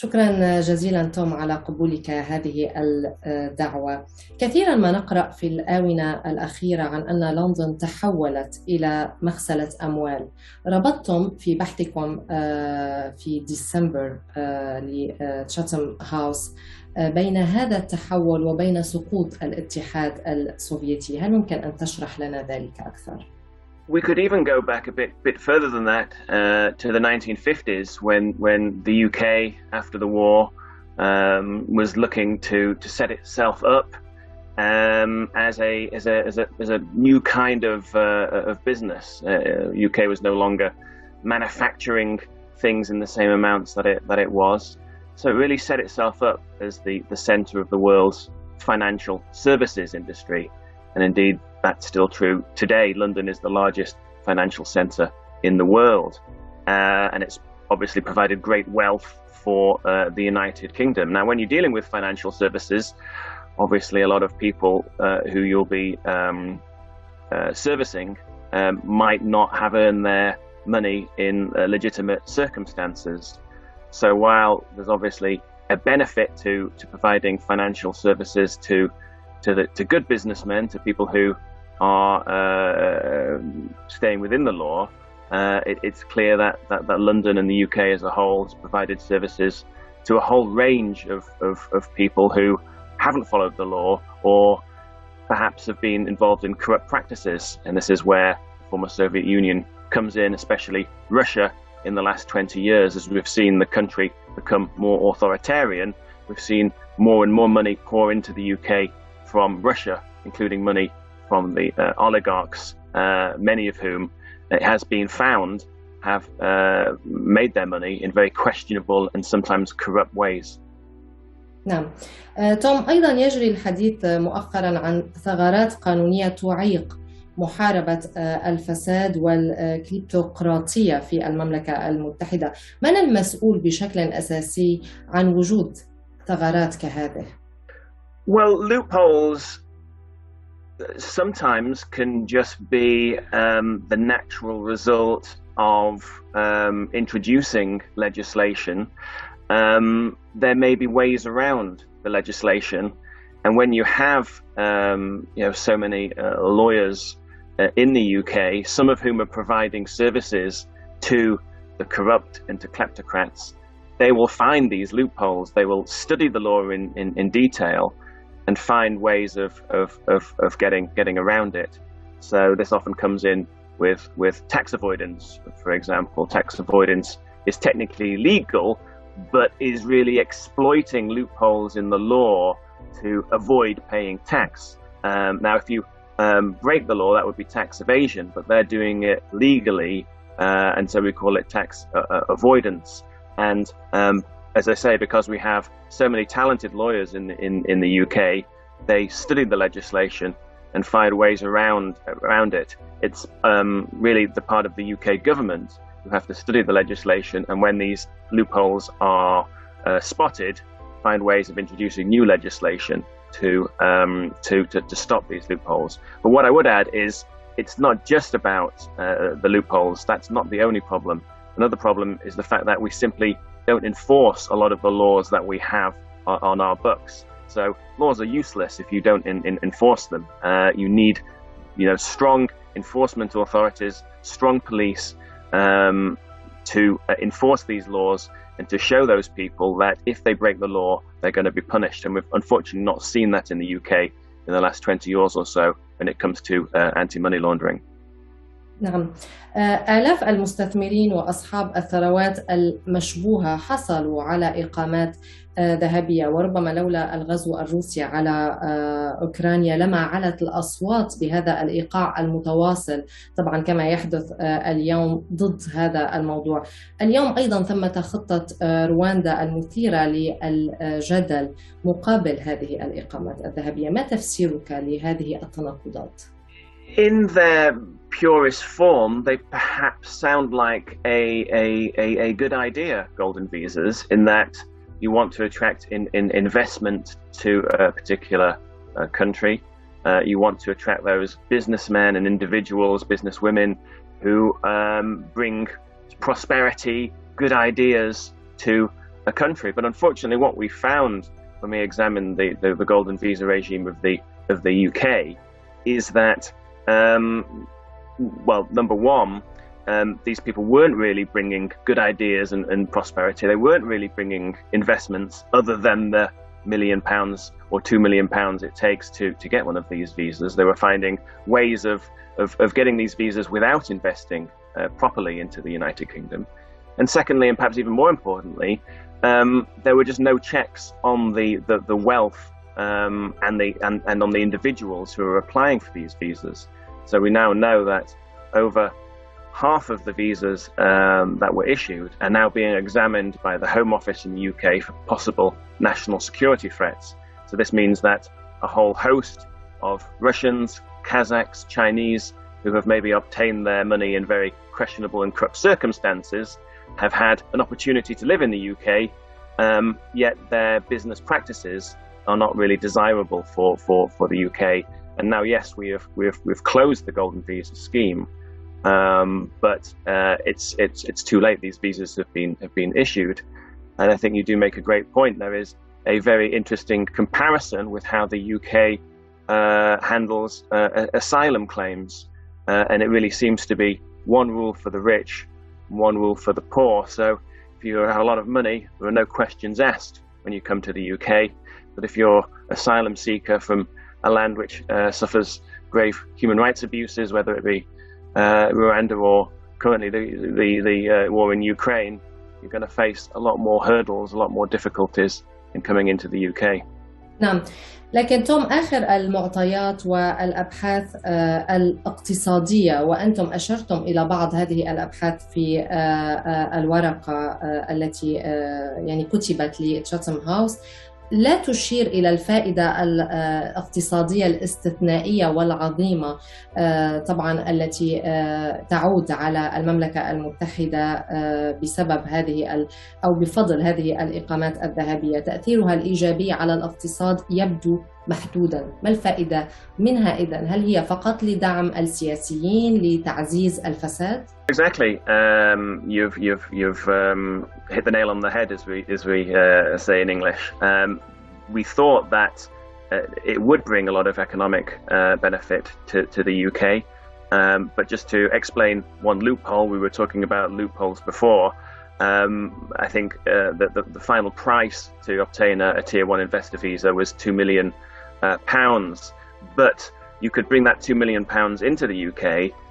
شكرا جزيلا توم على قبولك هذه الدعوة. كثيرا ما نقرأ في الآونة الأخيرة عن أن لندن تحولت إلى مغسلة أموال. ربطتم في بحثكم في ديسمبر لتشاتم هاوس بين هذا التحول وبين سقوط الاتحاد السوفيتي. هل ممكن أن تشرح لنا ذلك أكثر؟ We could even go back a bit further than that to the 1950s when the UK, after the war, was looking to set itself up as a new kind of business. UK was no longer manufacturing things in the same amounts that it was, so it really set itself up as the centre of the world's financial services industry, and indeed. That's still true today. London is the largest financial centre in the world, and it's obviously provided great wealth for the United Kingdom. Now, when you're dealing with financial services, obviously a lot of people who you'll be servicing might not have earned their money in legitimate circumstances. So while there's obviously a benefit to providing financial services to good businessmen, to people who are staying within the law, it's clear that London and the UK as a whole has provided services to a whole range of people who haven't followed the law or perhaps have been involved in corrupt practices. And this is where the former Soviet Union comes in, especially Russia in the last 20 years. As we've seen the country become more authoritarian, we've seen more and more money pour into the UK from Russia, including money from the oligarchs, many of whom it has been found have made their money in very questionable and sometimes corrupt ways. نعم. توم، أيضا يجري الحديث مؤخرا عن ثغرات قانونية تعيق محاربة الفساد والكليبتوقراطية في المملكة المتحدة. من المسؤول بشكل أساسي عن وجود ثغرات كهذه؟ Well, loopholes sometimes can just be the natural result of introducing legislation. There may be ways around the legislation, and when you have so many lawyers in the UK, some of whom are providing services to the corrupt and to kleptocrats, they will find these loopholes. They will study the law in detail and find ways of getting around it. So this often comes in with tax avoidance, for example. Tax avoidance is technically legal, but is really exploiting loopholes in the law to avoid paying tax. Now, if you break the law, that would be tax evasion, but they're doing it legally, and so we call it tax avoidance. And as I say, because we have so many talented lawyers in the UK, they study the legislation and find ways around it. It's really the part of the UK government who have to study the legislation, and when these loopholes are spotted, find ways of introducing new legislation to stop these loopholes. But what I would add is it's not just about the loopholes. That's not the only problem. Another problem is the fact that we simply don't enforce a lot of the laws that we have on our books. So laws are useless if you don't enforce them. You need, strong enforcement authorities, strong police to enforce these laws and to show those people that if they break the law, they're going to be punished. And we've unfortunately not seen that in the UK in the last 20 years or so when it comes to anti-money laundering. نعم. آلاف المستثمرين وأصحاب الثروات المشبوهة حصلوا على إقامات ذهبية، وربما لولا الغزو الروسي على أوكرانيا لما علت الأصوات بهذا الإيقاع المتواصل، طبعا كما يحدث اليوم ضد هذا الموضوع. اليوم أيضا ثمة خطة رواندا المثيرة للجدل مقابل هذه الإقامات الذهبية. ما تفسيرك لهذه التناقضات؟ In their purest form, they perhaps sound like a good idea, golden visas, in that you want to attract investment to a particular country. You want to attract those businessmen and individuals, businesswomen, who bring prosperity, good ideas to a country. But unfortunately, what we found when we examined the golden visa regime of the UK is that, well, number one, these people weren't really bringing good ideas and prosperity. They weren't really bringing investments other than the £1 million or £2 million it takes to get one of these visas. They were finding ways of getting these visas without investing properly into the United Kingdom. And secondly, and perhaps even more importantly, there were just no checks on the wealth and on the individuals who were applying for these visas. So we now know that over half of the visas that were issued are now being examined by the Home Office in the UK for possible national security threats. So this means that a whole host of Russians, Kazakhs, Chinese, who have maybe obtained their money in very questionable and corrupt circumstances, have had an opportunity to live in the UK, yet their business practices are not really desirable for the UK. And now, yes, we've closed the golden visa scheme, but it's too late. These visas have been issued, and I think you do make a great point. There is a very interesting comparison with how the UK handles asylum claims, and it really seems to be one rule for the rich, one rule for the poor. So if you have a lot of money, there are no questions asked when you come to the UK. But if you're an asylum seeker from a land which suffers grave human rights abuses, whether it be Rwanda or currently the war in Ukraine, you're going to face a lot more hurdles, a lot more difficulties in coming into the UK. نعم، لكن توم، آخر المعطيات والأبحاث الاقتصادية، وأنتم أشرتم إلى بعض هذه الأبحاث في الورقة التي يعني كتبت لتشاتم هاوس، لا تشير إلى الفائدة الاقتصادية الاستثنائية والعظيمة طبعا التي تعود على المملكة المتحدة بسبب هذه أو بفضل هذه الإقامات الذهبية. تأثيرها الإيجابي على الاقتصاد يبدو محدودا. ما الفائدة منها إذن؟ هل هي فقط لدعم السياسيين، لتعزيز الفساد؟ Exactly. You've hit the nail on the head, as we say in English. We thought that it would bring a lot of economic benefit to the UK, but just to explain one loophole, we were talking about loopholes before. I think that the final price to obtain a Tier 1 investor visa was £2 million, but you could bring that £2 million into the UK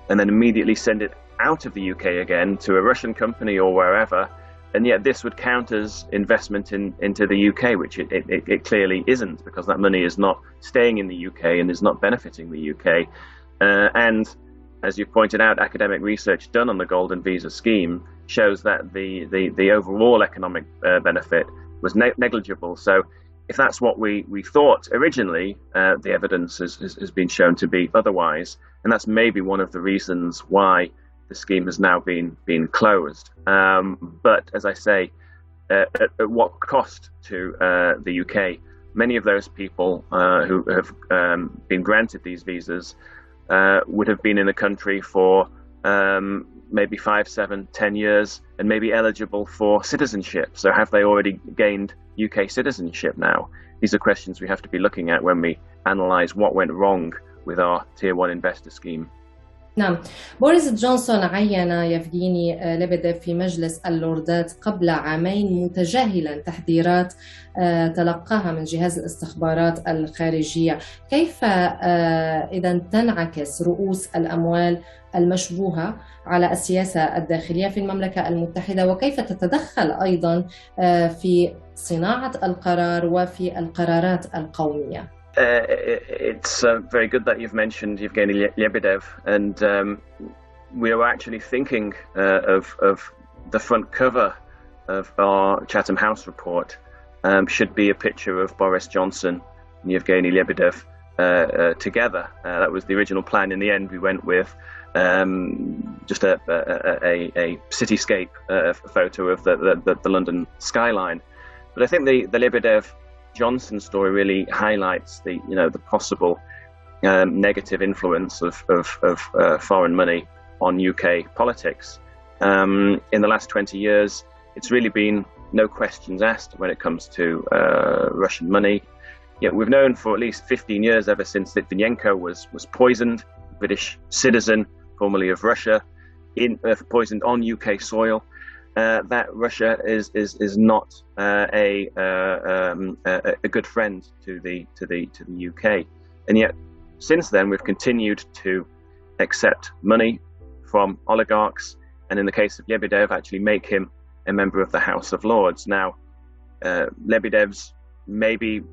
and then immediately send it out of the UK again to a Russian company or wherever, and yet this would count as investment into the UK, which it clearly isn't, because that money is not staying in the UK and is not benefiting the UK. And as you pointed out, academic research done on the golden visa scheme shows that the overall economic benefit was negligible. So if that's what we thought originally, the evidence has been shown to be otherwise, and that's maybe one of the reasons why the scheme has now been closed. But as I say, at what cost to the UK? Many of those people who have been granted these visas would have been in the country for maybe 5, 7, 10 years and maybe eligible for citizenship. So have they already gained UK citizenship now? These are questions we have to be looking at when we analyse what went wrong with our Tier 1 investor scheme. نعم، بوريس جونسون عين يفغيني ليبيديف في مجلس اللوردات قبل عامين متجاهلا تحذيرات تلقاها من جهاز الاستخبارات الخارجية. كيف إذن تنعكس رؤوس الأموال المشبوهة على السياسة الداخلية في المملكة المتحدة، وكيف تتدخل أيضا في صناعة القرار وفي القرارات القومية؟ It's very good that you've mentioned Yevgeny Lebedev, and we were actually thinking of the front cover of our Chatham House report should be a picture of Boris Johnson and Yevgeny Lebedev together. That was the original plan. In the end, we went with just a cityscape photo of the London skyline. But I think the Lebedev Johnson story really highlights the possible negative influence of foreign money on UK politics. In the last 20 years, it's really been no questions asked when it comes to Russian money. Yet we've known for at least 15 years, ever since Litvinenko was poisoned, British citizen, formerly of Russia, poisoned on UK soil, that Russia is not a good friend to the UK, and yet since then we've continued to accept money from oligarchs, and in the case of Lyebidev, actually make him a member of the House of Lords. Now, Lebedev's maybe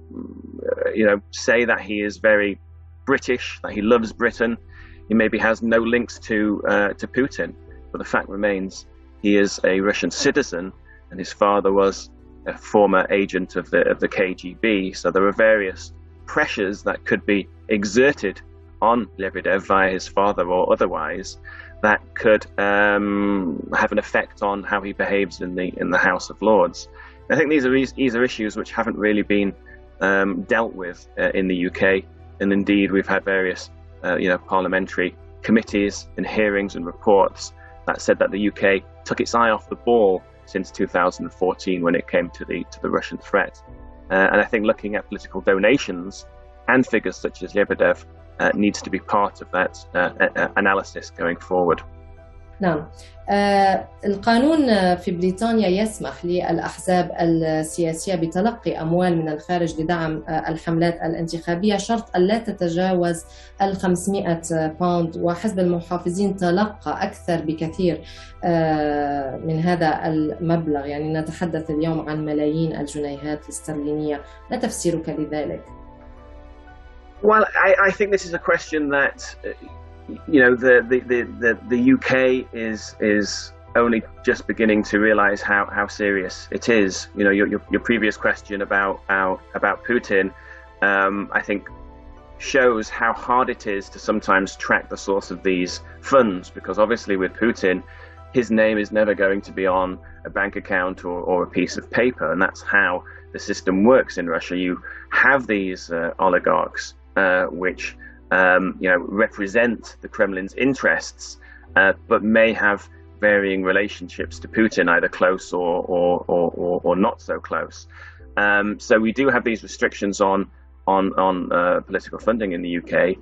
say that he is very British, that he loves Britain. He maybe has no links to Putin, but the fact remains he is a Russian citizen, and his father was a former agent of the KGB. So there are various pressures that could be exerted on Lebedev via his father or otherwise that could have an effect on how he behaves in the House of Lords. I think these are issues which haven't really been dealt with in the UK, and indeed we've had various parliamentary committees and hearings and reports that said that the UK took its eye off the ball since 2014 when it came to the Russian threat. And I think looking at political donations and figures such as Lebedev needs to be part of that analysis going forward. نعم. القانون في بريطانيا يسمح للأحزاب السياسية بتلقي أموال من الخارج لدعم الحملات الانتخابية شرط ألا تتجاوز 500 باوند، وحزب المحافظين تلقى أكثر بكثير من هذا المبلغ، يعني نتحدث اليوم عن ملايين الجنيهات الاسترلينية. ما تفسيرك لذلك؟ Well, I think this is a question that the UK is only just beginning to realise how serious it is. Your previous question about Putin, I think, shows how hard it is to sometimes track the source of these funds, because obviously with Putin, his name is never going to be on a bank account or a piece of paper, and that's how the system works in Russia. You have these oligarchs which represent the Kremlin's interests, but may have varying relationships to Putin, either close or not so close. So we do have these restrictions on political funding in the UK,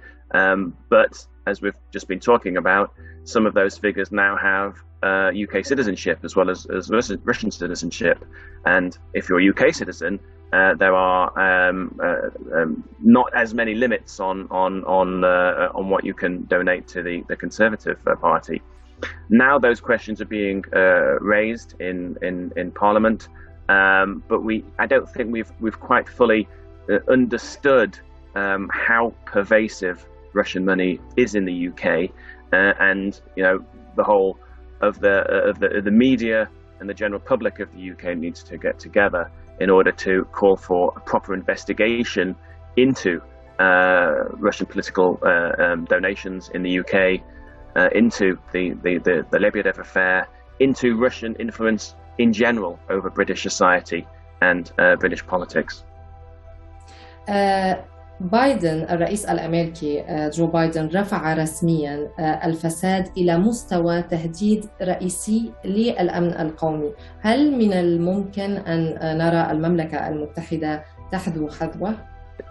but as we've just been talking about, some of those figures now have UK citizenship as well as Russian citizenship, and if you're a UK citizen, there are not as many limits on what you can donate to the Conservative Party. Now those questions are being raised in Parliament, but I don't think we've quite fully understood how pervasive Russian money is in the UK, and the whole of the media and the general public of the UK needs to get together in order to call for a proper investigation into Russian political donations in the UK, into the Lebedev affair, into Russian influence in general over British society and British politics. بايدن الرئيس الأمريكي جو بايدن رفع رسميا الفساد إلى مستوى تهديد رئيسي للأمن القومي. هل من الممكن أن نرى المملكة المتحدة تحذو حذوه؟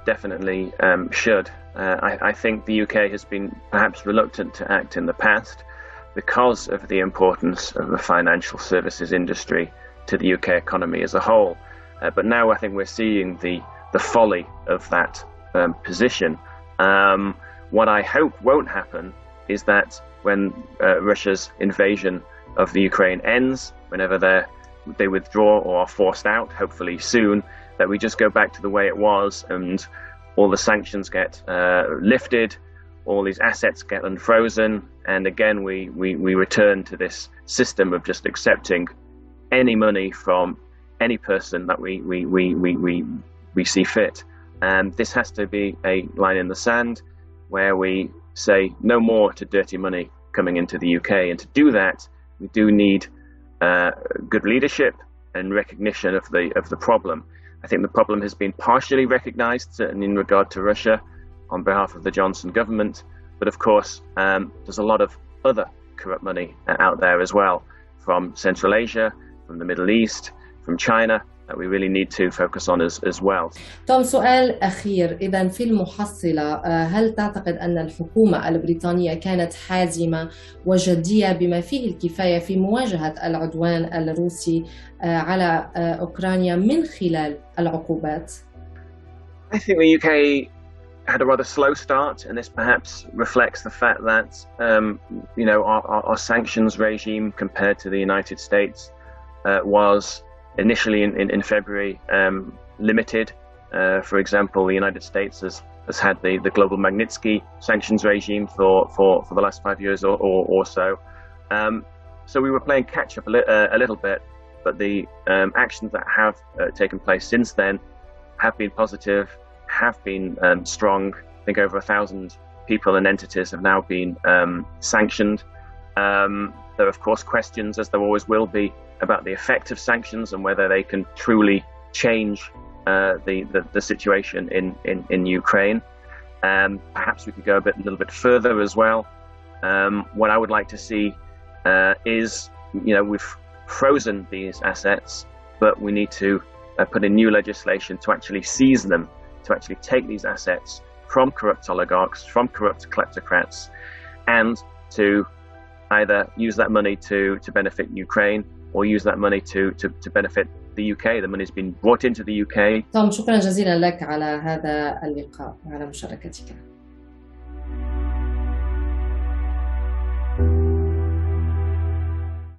Definitely should. I think the UK has been perhaps reluctant to act in the past because of the importance of the financial services industry to the UK economy as a whole. But now I think we're seeing the folly of that position. What I hope won't happen is that when Russia's invasion of the Ukraine ends, whenever they withdraw or are forced out, hopefully soon, that we just go back to the way it was and all the sanctions get lifted, all these assets get unfrozen, and again we return to this system of just accepting any money from any person that we see fit. And this has to be a line in the sand where we say no more to dirty money coming into the UK. And to do that, we do need good leadership and recognition of the problem. I think the problem has been partially recognised, certainly in regard to Russia, on behalf of the Johnson government. But of course, there's a lot of other corrupt money out there as well, from Central Asia, from the Middle East, from China that we really need to focus on as well. توم، سؤال أخير. إذن في المحصلة، هل تعتقد أن الحكومة البريطانية كانت حازمة وجدية بما فيه الكفاية في مواجهة العدوان الروسي على أوكرانيا من خلال العقوبات؟ I think the UK had a rather slow start, and this perhaps reflects the fact that our sanctions regime compared to the United States was initially in February limited. For example, the United States has had the global Magnitsky sanctions regime for the last 5 years or so. So we were playing catch up a little bit, but the actions that have taken place since then have been positive, have been strong. I think over 1,000 people and entities have now been sanctioned. There are of course questions, as there always will be, about the effect of sanctions and whether they can truly change the situation in Ukraine. Perhaps we could go a little bit further as well. What I would like to see is, we've frozen these assets, but we need to put in new legislation to actually seize them, to actually take these assets from corrupt oligarchs, from corrupt kleptocrats, and to either use that money to benefit Ukraine or use that money to benefit the UK. The money's been brought into the UK. توم، شكرا جزيلا لك على هذا اللقاء وعلى مشاركتك.